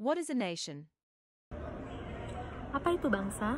What is a nation? Apa itu bangsa?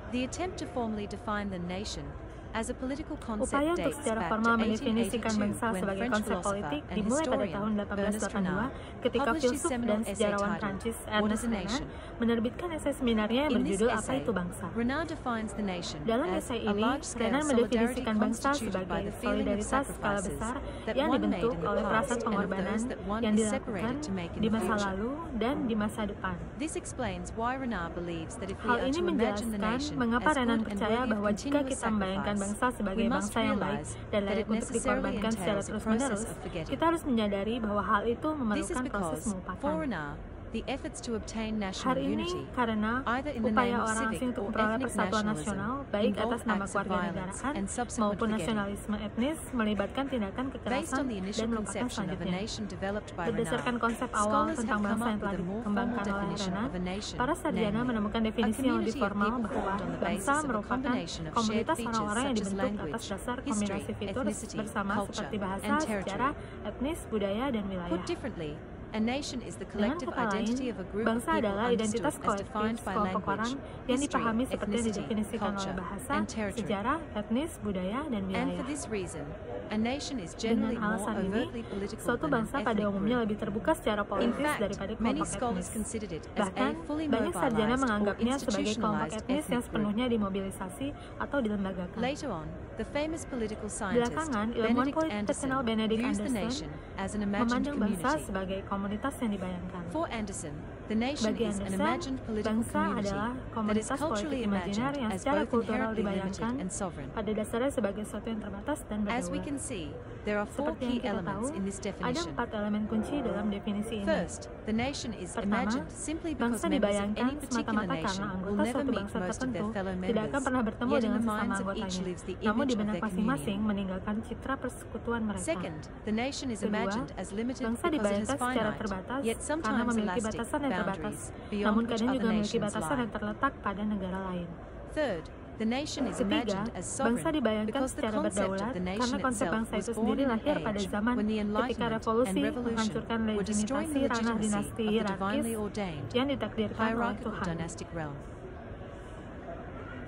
The attempt to formally define the nation as a political concept Upaya untuk dates secara back formal to mendefinisikan 1882 bangsa when sebagai French konsep philosopher politik and dimulai pada historian tahun Ernest 1882 Renan ketika published his filsuf seminal dan essay sejarawan titled Prancis What is Ernest a Renan Nation? menerbitkan esai seminarnya yang In this berjudul Apa essay, itu Bangsa. Renan defines the nation Dalam as esai a ini, large-scale Renan solidarity mendefinisikan bangsa constituted by sebagai the feeling of solidaritas skala sacrifices besar that yang one made dibentuk in the oleh perasaan past and of pengorbanan those that one yang is dilakukan separated to make in di the masa future. lalu dan di masa depan. This explains why Renan believes that if we Hal are ini to imagine the menjelaskan nation mengapa as Renan good and percaya worthy of bahwa jika continuous kita membayangkan sacrifice, bangsa sebagai we must bangsa yang baik realize dan that layak it untuk necessarily dikorbankan secara entails a terus-menerus, process of forgetting. kita harus menyadari bahwa hal itu This is memerlukan proses because, for melupakan. Renan, the efforts to obtain national Hari ini, unity, karena either in the upaya name of orang civic asing untuk or memperoleh ethnic persatuan nationalism, nasional, baik involve atas nama acts of violence kewarganegaraan and subsequent maupun forgetting. nasionalisme etnis, melibatkan tindakan Based kekerasan on the dan initial melupakan conception of a selanjutnya. nation developed by Berdasarkan Renan, konsep awal scholars tentang have come bangsa up yang telah with a more formal dikembangkan oleh definition Renan, of a nation, para sarjana namely, menemukan a definisi yang lebih community of formal people bahwa formed on the bangsa basis of a merupakan combination of shared komunitas features orang-orang yang such as dibentuk atas language, dasar history, kombinasi fitur ethnicity, bersama culture, seperti bahasa, and territory. sejarah, etnis, budaya, dan wilayah. Put differently, a nation is the Dengan collective kata identity lain, of a group of bangsa people adalah understood identitas as kolektif defined by kelompok orang language, yang history, dipahami seperti yang ethnicity, didefinisikan oleh culture, bahasa, and territory. sejarah, etnis, budaya, dan And wilayah. for this reason, a nation is Dengan generally more alasan ini, overtly political suatu than an bangsa pada ethnic umumnya group. lebih terbuka secara In politis fact, daripada many kelompok scholars etnis. considered it as Bahkan, a fully banyak sarjana mobilized or menganggapnya sebagai kelompok institutionalized etnis yang ethnic group. sepenuhnya dimobilisasi atau dilembagakan. Later on, the famous political scientist Belakangan, ilmuwan Benedict politik terkenal Anderson Benedict views the Anderson nation as an imagined memandang bangsa community. sebagai komunitas yang dibayangkan. For Anderson, the nation Bagi is an Anderson, imagined political bangsa community adalah that is komunitas culturally politik imajiner imagined yang as secara both kultural inherently limited dibayangkan and sovereign. pada dasarnya sebagai sesuatu yang terbatas dan As we berdaulat. can see, there are four Seperti yang key kita tahu, elements in this ada definition. 4 elemen kunci dalam definisi ini. First, the nation is Pertama, imagined simply because bangsa members of dibayangkan any particular semata-mata nation karena will anggota never suatu meet bangsa most of tertentu their fellow tidak akan members, pernah bertemu yet in dengan the sesama minds of each anggotanya. lives the Namun image di of benak their masing-masing communion. meninggalkan citra persekutuan mereka. Second, the nation is Kedua, imagined as limited bangsa because it dibayangkan has secara finite, terbatas yet karena sometimes memiliki elastic batasan yang terbatas, boundaries beyond namun which kadang other juga memiliki nations batasan yang lie. terletak pada negara lain. Third, the nation is Ketiga, imagined as bangsa sovereign dibayangkan because the secara concept of berdaulat the karena nation konsep itself bangsa was itu born sendiri in an lahir pada age zaman when the ketika Enlightenment revolusi and revolution menghancurkan were destroying the legitimasi ranah legitimacy dinasti of the hierarkis divinely ordained, yang ditakdirkan oleh hierarchical Tuhan. dynastic realm.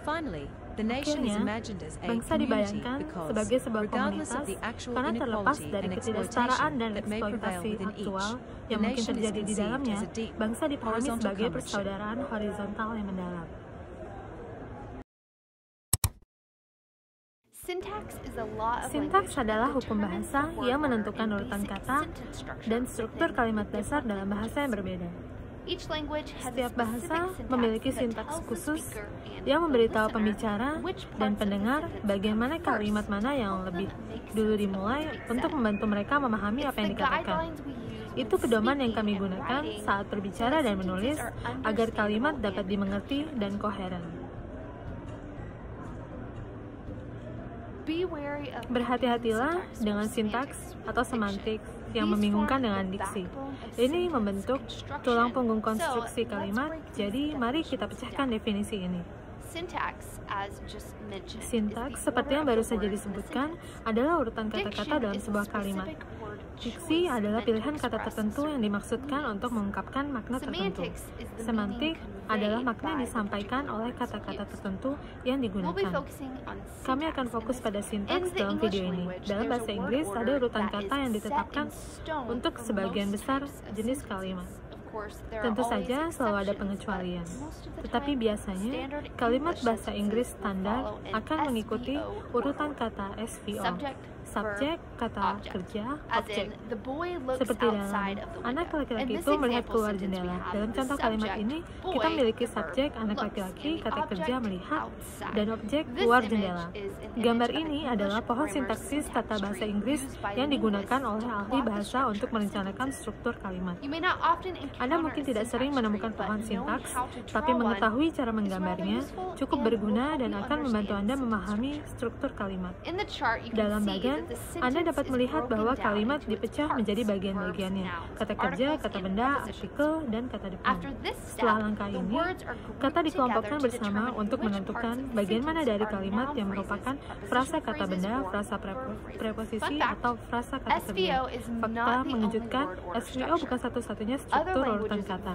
Finally, the nation is Akhirnya, imagined as a bangsa community dibayangkan because, sebagai sebuah regardless komunitas of the actual karena terlepas inequality dari and ketidaksetaraan exploitation dan that may prevail eksploitasi within each, aktual the yang mungkin nation is terjadi di conceived dalamnya, as a deep, bangsa dipahami horizontal sebagai comradeship. persaudaraan horizontal yang mendalam. Sintaks adalah hukum bahasa yang menentukan urutan kata dan struktur kalimat dasar dalam bahasa yang berbeda. Setiap bahasa memiliki sintaks khusus yang memberitahu pembicara dan pendengar bagian mana kalimat mana yang lebih dulu dimulai untuk membantu mereka memahami apa yang dikatakan. Itu pedoman yang kami gunakan saat berbicara dan menulis agar kalimat dapat dimengerti dan koheren. Berhati-hatilah dengan sintaks atau semantik yang membingungkan dengan diksi. Ini membentuk tulang punggung konstruksi kalimat, jadi mari kita pecahkan definisi ini. Sintaks, seperti yang baru saja disebutkan, adalah urutan kata-kata dalam sebuah kalimat. Diksi adalah pilihan kata tertentu yang dimaksudkan untuk mengungkapkan makna tertentu. Semantik adalah makna yang disampaikan oleh kata-kata tertentu yang digunakan. Kami akan fokus pada sintaks dalam video ini. Dalam bahasa Inggris, ada urutan kata yang ditetapkan untuk sebagian besar jenis kalimat. Tentu saja selalu ada pengecualian, tetapi biasanya kalimat bahasa Inggris standar akan mengikuti urutan kata SVO. Subjek, kata kerja, objek. Seperti dalam, anak laki-laki itu melihat keluar jendela. Dalam contoh kalimat ini, kita memiliki subjek, anak laki-laki, kata kerja melihat, dan objek keluar jendela. Gambar ini adalah pohon sintaksis tata bahasa Inggris yang digunakan oleh ahli bahasa untuk merencanakan struktur kalimat. Anda mungkin tidak sering menemukan pohon sintaks, tapi mengetahui cara menggambarnya cukup berguna dan akan membantu Anda memahami struktur kalimat. Dalam bagan, Anda dapat melihat bahwa kalimat dipecah menjadi bagian-bagiannya, kata kerja, kata benda, artikel, dan kata depan. Setelah langkah ini, kata dikelompokkan bersama untuk menentukan bagian mana dari kalimat yang merupakan frasa kata benda, frasa preposisi, atau frasa kata kerja. Fakta mengejutkan, SVO bukan satu-satunya struktur urutan kata.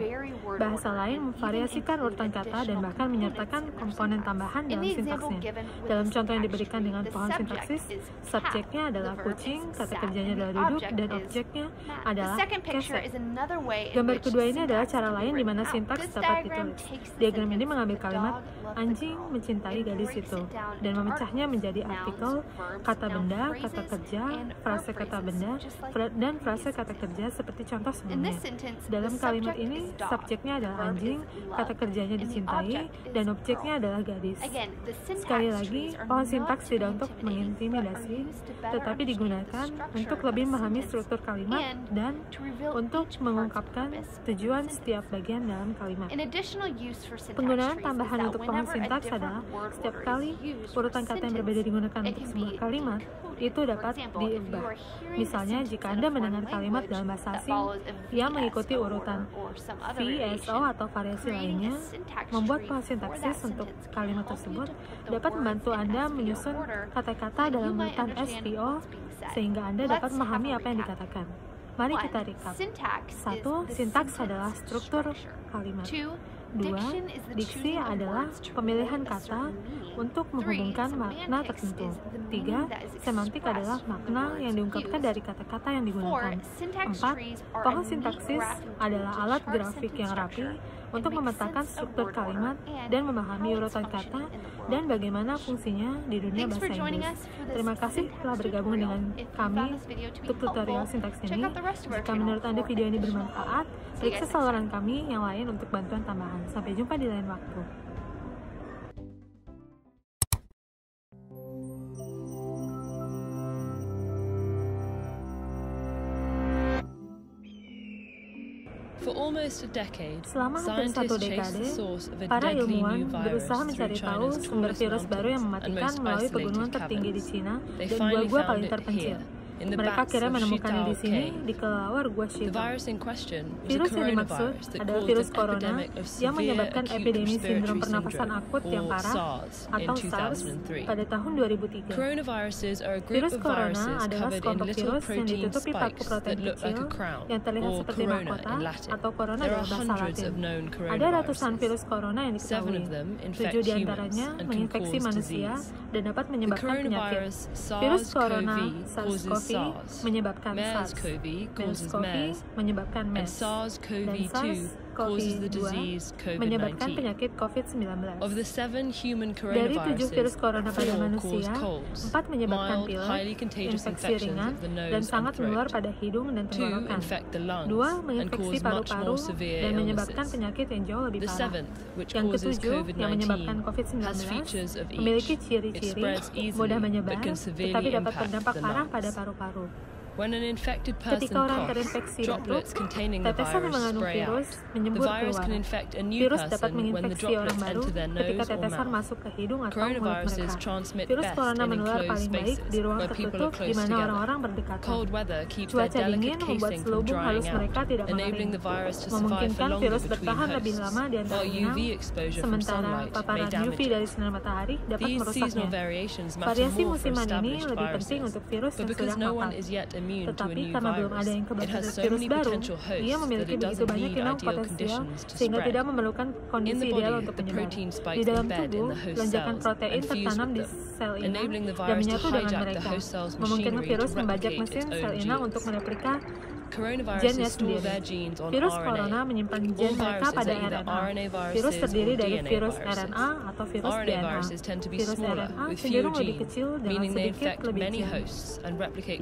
Bahasa lain memvariasikan urutan kata dan bahkan menyertakan komponen tambahan dalam sintaksnya. Dalam contoh yang diberikan dengan pohon sintaksis, subjeknya adalah kucing, kata kerjanya adalah duduk, dan objeknya adalah keset. Gambar kedua ini adalah cara lain di mana sintaks dapat ditulis. Diagram ini mengambil kalimat anjing mencintai gadis itu dan memecahnya menjadi artikel, kata benda, kata kerja, frase kata benda, dan frase kata kerja seperti contoh sebelumnya. Dalam kalimat ini, subjeknya adalah anjing, kata kerjanya dicintai, dan objeknya adalah gadis. Sekali lagi, pohon sintaks tidak untuk mengintimidasi, tetapi digunakan untuk lebih memahami struktur kalimat dan untuk mengungkapkan tujuan setiap bagian dalam kalimat. Penggunaan tambahan untuk pohon sintaks adalah setiap kali urutan kata yang berbeda digunakan untuk sebuah kalimat, itu dapat diubah. Misalnya, jika Anda mendengar kalimat dalam bahasa asing yang mengikuti urutan VSO atau variasi lainnya, membuat pohon sintaksis untuk kalimat tersebut dapat membantu Anda menyusun kata-kata dalam urutan SVO sehingga Anda dapat memahami apa yang dikatakan. Mari kita recap. 1. Sintaks adalah struktur kalimat. 2. Diksi adalah pemilihan kata untuk menghubungkan makna tertentu. 3. Semantik adalah makna yang diungkapkan dari kata-kata yang digunakan. 4. Pohon sintaksis adalah alat grafik yang rapi untuk memetakan struktur kalimat dan memahami urutan kata dan bagaimana fungsinya di dunia bahasa Inggris. Terima kasih telah bergabung dengan kami untuk tutorial sintaks ini. Jika menurut Anda video ini bermanfaat, periksa saluran kami yang lain untuk bantuan tambahan. Sampai jumpa di lain waktu. Selama hampir 1 dekade, para ilmuwan berusaha mencari tahu sumber virus baru yang mematikan melalui pegunungan tertinggi di Cina dan gua-gua paling terpencil. Mereka akhirnya menemukannya di sini, di kelelawar Gua Shiva. Virus yang dimaksud adalah virus corona yang menyebabkan epidemi sindrom pernapasan akut yang parah atau SARS pada tahun 2003. Virus corona adalah sekelompok virus yang ditutupi paku protein kecil yang terlihat seperti mahkota atau corona dalam bahasa Latin. Ada ratusan virus corona yang diketahui. 7 diantaranya menginfeksi manusia dan dapat menyebabkan penyakit. Virus corona SARS-CoV menyebabkan SARS, MERS-CoV menyebabkan MERS, dan SARS-CoV-2 menyebabkan penyakit COVID-19. Dari 7 virus corona pada manusia, 4 menyebabkan pilek, infeksi ringan, dan sangat menular pada hidung dan tenggorokan. 2 menginfeksi paru-paru dan menyebabkan penyakit yang jauh lebih parah. Yang ketujuh, yang menyebabkan COVID-19, memiliki ciri-ciri mudah menyebar, tetapi dapat berdampak parah pada paru-paru. Ketika orang terinfeksi batuk, tetesan yang mengandung virus menyembur keluar. Virus dapat menginfeksi orang baru ketika tetesan masuk ke hidung atau mulut mereka. Virus corona menular paling baik di ruang tertutup di mana orang-orang berdekatan. Cuaca dingin membuat selubung halus mereka tidak mengering, memungkinkan virus bertahan lebih lama di antara inang, sementara paparan UV dari sinar matahari dapat merusaknya. Variasi musiman ini lebih penting untuk virus yang sudah fatal. Tetapi karena belum ada yang kebal terhadap virus baru, ia memiliki begitu banyak inang potensial sehingga tidak memerlukan kondisi ideal untuk menyebar. Di dalam tubuh, lonjakan protein tertanam di sel inang dan menyatu dengan mereka, memungkinkan virus membajak mesin sel inang untuk mereplika gennya sendiri. Virus corona menyimpan gen mereka pada RNA. Virus terdiri dari virus RNA atau virus DNA. Virus RNA cenderung lebih kecil dengan sedikit lebih gen,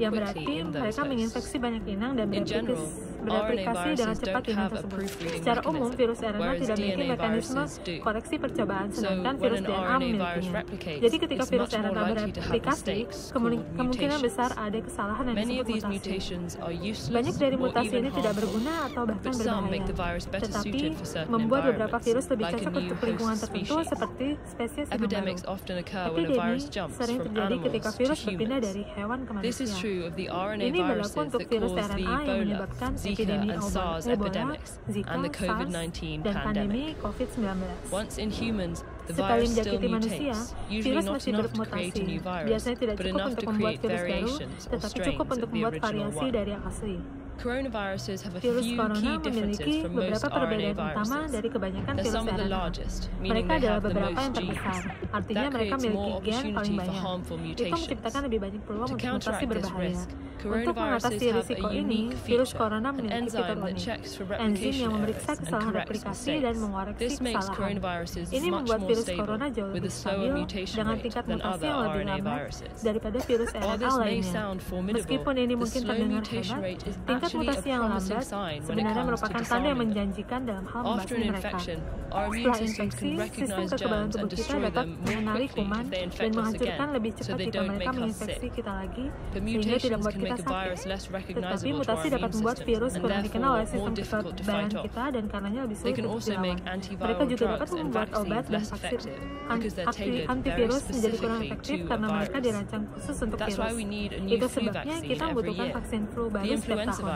yang berarti mereka menginfeksi banyak inang dan bereplikasi dengan cepat di inang tersebut. Secara umum, virus RNA tidak memiliki mekanisme koreksi percobaan, sedangkan virus DNA memilikinya. Jadi ketika virus RNA bereplikasi, kemungkinan besar ada kesalahan yang disebut mutasi. Banyak dari mutasi ini tidak berguna atau bahkan berbahaya, tetapi membuat beberapa virus lebih cocok untuk lingkungan tertentu seperti spesies yang baru. Epidemi sering terjadi ketika virus berpindah dari hewan ke manusia. Ini berlaku untuk virus RNA yang menyebabkan epidemi Ebola, Zika, SARS, dan pandemi COVID-19. Sebelum menjangkiti manusia, virus masih bermutasi. Biasanya tidak cukup untuk membuat virus baru, tetapi cukup untuk membuat variasi dari yang asli. Virus corona memiliki beberapa perbedaan utama dari kebanyakan virus RNA. Mereka adalah beberapa yang terbesar, artinya mereka memiliki gen paling banyak. Itu menciptakan lebih banyak peluang untuk mutasi berbahaya. Untuk mengatasi risiko ini, virus corona memiliki fitur unik, enzim yang memeriksa kesalahan replikasi dan mengoreksi kesalahan. Ini membuat virus corona jauh lebih stabil dengan tingkat mutasi yang lebih lambat daripada virus RNA lainnya. Meskipun ini mungkin terdengar hebat, tingkat mutasi yang lambat sebenarnya merupakan tanda yang menjanjikan dalam hal membasmi mereka. Setelah infeksi, sistem kekebalan tubuh kita dapat mengenali kuman dan menghancurkan lebih cepat jika mereka menginfeksi kita lagi, sehingga tidak membuat kita sakit. Tetapi mutasi dapat membuat virus kurang dikenal oleh sistem kekebalan kita dan karenanya lebih sulit untuk dilawan. Mereka juga dapat membuat obat dan vaksin antivirus menjadi kurang efektif karena mereka dirancang khusus untuk virus. Itu sebabnya kita membutuhkan vaksin flu baru setiap tahun.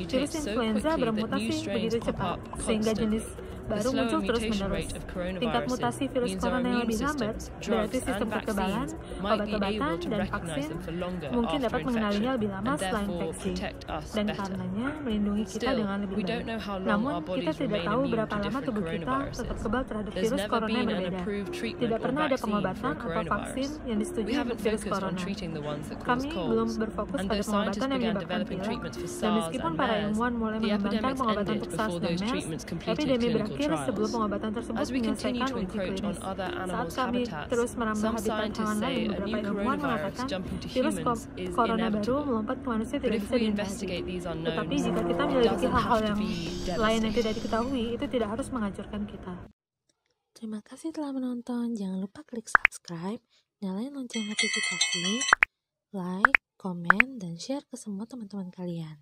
Virus influenza bermutasi begitu cepat, sehingga jenis baru muncul terus-menerus. Tingkat mutasi virus corona yang lebih lambat berarti sistem kekebalan, obat-obatan, dan vaksin mungkin dapat mengenalinya lebih lama setelah infeksi, dan karenanya melindungi kita dengan lebih baik. Namun, kita tidak tahu berapa lama tubuh kita tetap kebal terhadap virus corona yang berbeda. Tidak pernah ada pengobatan atau vaksin yang disetujui untuk virus corona. Kami belum berfokus pada pengobatan yang menyebabkan pilek, dan meskipun para ilmuwan mulai mengembangkan pengobatan untuk SARS dan MERS, epidemi berakhir sebelum pengobatan tersebut menyelesaikan uji klinis. Saat kami terus merambah habitat hewan lain, beberapa ilmuwan mengatakan virus corona baru melompat ke manusia tidak bisa dihindari. Tetapi jika kita menyelidiki hal-hal yang lain yang tidak diketahui, itu tidak harus menghancurkan kita. Terima kasih telah menonton. Jangan lupa klik subscribe, nyalain lonceng notifikasi, like, komen, dan share ke semua teman-teman kalian.